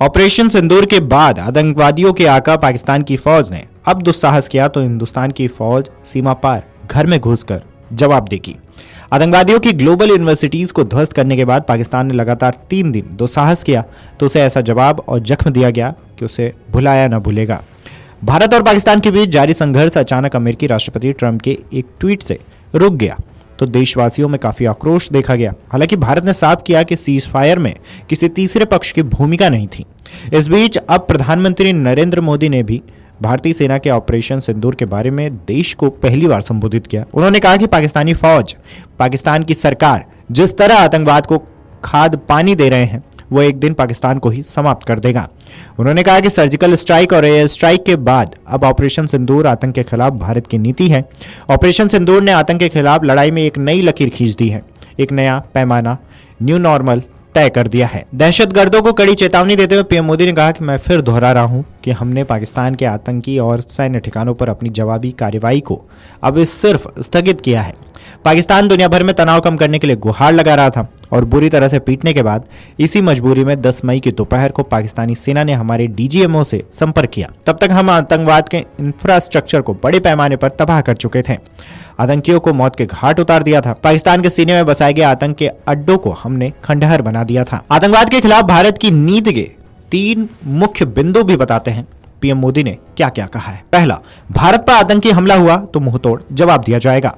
Operation सिंदूर के बाद आतंकवादियों के आका पाकिस्तान की फौज ने अब दुस्साहस किया तो हिंदुस्तान की फौज सीमा पार घर में घुसकर जवाब देगी। आतंकवादियों की ग्लोबल यूनिवर्सिटीज को ध्वस्त करने के बाद पाकिस्तान ने लगातार 3 दिन दुस्साहस किया तो उसे ऐसा जवाब और जख्म दिया गया कि उसे भुलाया न भूलेगा। भारत और पाकिस्तान के बीच जारी संघर्ष अचानक अमेरिकी राष्ट्रपति ट्रंप के एक ट्वीट से रुक गया तो देशवासियों में काफी आक्रोश देखा गया। हालांकि भारत ने साफ किया कि सीज फायर में किसी तीसरे पक्ष की भूमिका नहीं थी। इस बीच अब प्रधानमंत्री नरेंद्र मोदी ने भी भारतीय सेना के ऑपरेशन सिंदूर के बारे में देश को पहली बार संबोधित किया। उन्होंने कहा कि पाकिस्तानी फौज, पाकिस्तान की सरकार जिस तरह आतंकवाद को खाद पानी दे रहे हैं वो एक दिन पाकिस्तान को ही समाप्त कर देगा। उन्होंने कहा कि सर्जिकल स्ट्राइक और एयर स्ट्राइक के बाद अब ऑपरेशन सिंदूर आतंक के खिलाफ भारत की नीति है। ऑपरेशन सिंदूर ने आतंक के खिलाफ लड़ाई में एक नई लकीर खींच दी है, एक नया पैमाना, न्यू नॉर्मल तय कर दिया है। दहशतगर्दों को कड़ी चेतावनी देते हुए पीएम मोदी ने कहा कि मैं फिर दोहरा रहा हूं कि हमने पाकिस्तान के आतंकी और सैन्य ठिकानों पर अपनी जवाबी कार्रवाई को अब सिर्फ स्थगित किया है। पाकिस्तान दुनिया भर में तनाव कम करने के लिए गुहार लगा रहा था और बुरी तरह से पीटने के बाद इसी मजबूरी में 10 मई की दोपहर को पाकिस्तानी सेना ने हमारे डीजीएमओ से संपर्क किया। तब तक हम आतंकवाद के इंफ्रास्ट्रक्चर को बड़े पैमाने पर तबाह कर चुके थे, आतंकियों को मौत के घाट उतार दिया था। पाकिस्तान के सीने में बसाए गए आतंक के अड्डों को हमने खंडहर बना दिया था। आतंकवाद के खिलाफ भारत की नीति के 3 मुख्य बिंदु भी बताते हैं पीएम मोदी ने क्या क्या कहा है। पहला, भारत पर आतंकी हमला हुआ तो मुंहतोड़ जवाब दिया जाएगा।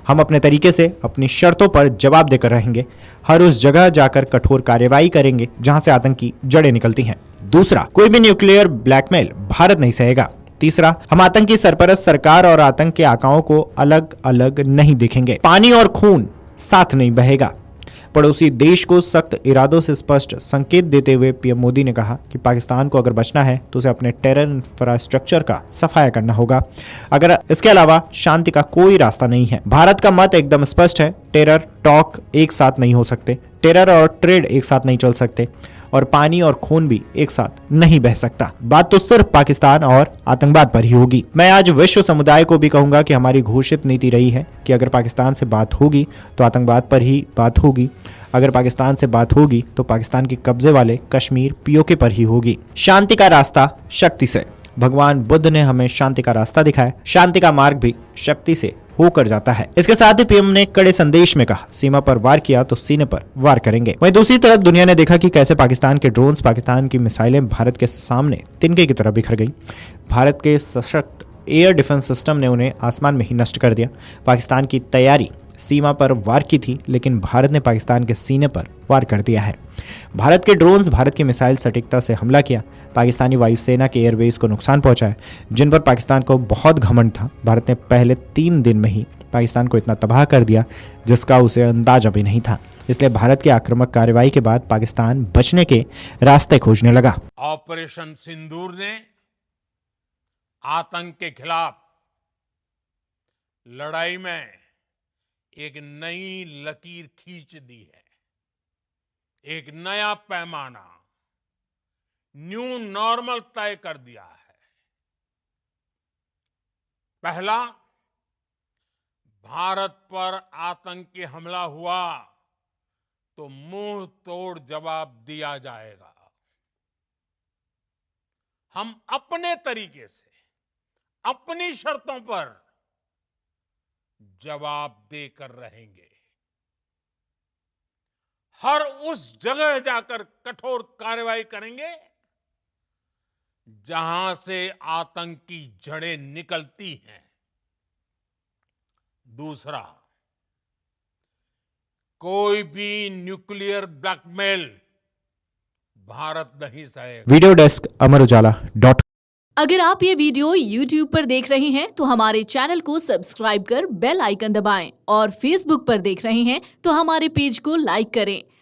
हम अपने तरीके से अपनी शर्तों पर जवाब देकर रहेंगे। हर उस जगह जाकर कठोर कार्यवाही करेंगे जहां से आतंकी जड़ें निकलती हैं। दूसरा, कोई भी न्यूक्लियर ब्लैकमेल भारत नहीं सहेगा। तीसरा, हम आतंकी सरपरस्त सरकार और आतंक के आकाओं को अलग अलग नहीं देखेंगे। पानी और खून साथ नहीं बहेगा। पड़ोसी देश को सख्त इरादों से स्पष्ट संकेत देते हुए पीएम मोदी ने कहा कि पाकिस्तान को अगर बचना है तो उसे अपने टेरर इंफ्रास्ट्रक्चर का सफाया करना होगा। अगर इसके अलावा शांति का कोई रास्ता नहीं है। भारत का मत एकदम स्पष्ट है, टेरर टॉक एक साथ नहीं हो सकते, टेरर और ट्रेड एक साथ नहीं चल सकते और पानी और खून भी एक साथ नहीं बह सकता। बात तो सिर्फ पाकिस्तान और आतंकवाद पर ही होगी। मैं आज विश्व समुदाय को भी कहूंगा कि हमारी घोषित नीति रही है कि अगर पाकिस्तान से बात होगी तो आतंकवाद पर ही बात होगी। अगर पाकिस्तान से बात होगी तो पाकिस्तान के कब्जे वाले कश्मीर पीओके पर ही होगी। शांति का रास्ता शक्ति से। भगवान बुद्ध ने हमें शांति का रास्ता दिखाया। शांति का मार्ग भी शक्ति से होकर जाता है। इसके साथ ही पीएम ने कड़े संदेश में कहा, सीमा पर वार किया तो सीने पर वार करेंगे। वहीं दूसरी तरफ दुनिया ने देखा कि कैसे पाकिस्तान के ड्रोन्स, पाकिस्तान की मिसाइलें भारत के सामने तिनके की तरह बिखर गई। भारत के सशक्त एयर डिफेंस सिस्टम ने उन्हें आसमान में ही नष्ट कर दिया। पाकिस्तान की तैयारी सीमा पर वार की थी, लेकिन भारत ने पाकिस्तान के सीने पर वार कर दिया है। भारत के ड्रोन्स, भारत की मिसाइल सटीकता से हमला किया। पाकिस्तानी वायुसेना के एयरबेस को नुकसान पहुंचाया, जिन पर पाकिस्तान को बहुत घमंड था। भारत ने पहले 3 दिन में ही पाकिस्तान को इतना तबाह कर दिया जिसका उसे अंदाजा भी नहीं था। इसलिए भारत की आक्रामक कार्रवाई के बाद पाकिस्तान बचने के रास्ते खोजने लगा। ऑपरेशन सिंदूर ने आतंक के खिलाफ लड़ाई में एक नई लकीर खींच दी है। एक नया पैमाना, न्यू नॉर्मल तय कर दिया है। पहला, भारत पर आतंकी हमला हुआ तो मुंह तोड़ जवाब दिया जाएगा। हम अपने तरीके से, अपनी शर्तों पर जवाब देकर रहेंगे। हर उस जगह जाकर कठोर कार्रवाई करेंगे जहां से आतंक की जड़ें निकलती हैं। दूसरा, कोई भी न्यूक्लियर ब्लैकमेल भारत नहीं सहेगा। Video desk Amar Ujala dot. अगर आप ये वीडियो YouTube पर देख रहे हैं तो हमारे चैनल को सब्सक्राइब कर बेल आइकन दबाएं और Facebook पर देख रहे हैं तो हमारे पेज को लाइक करें।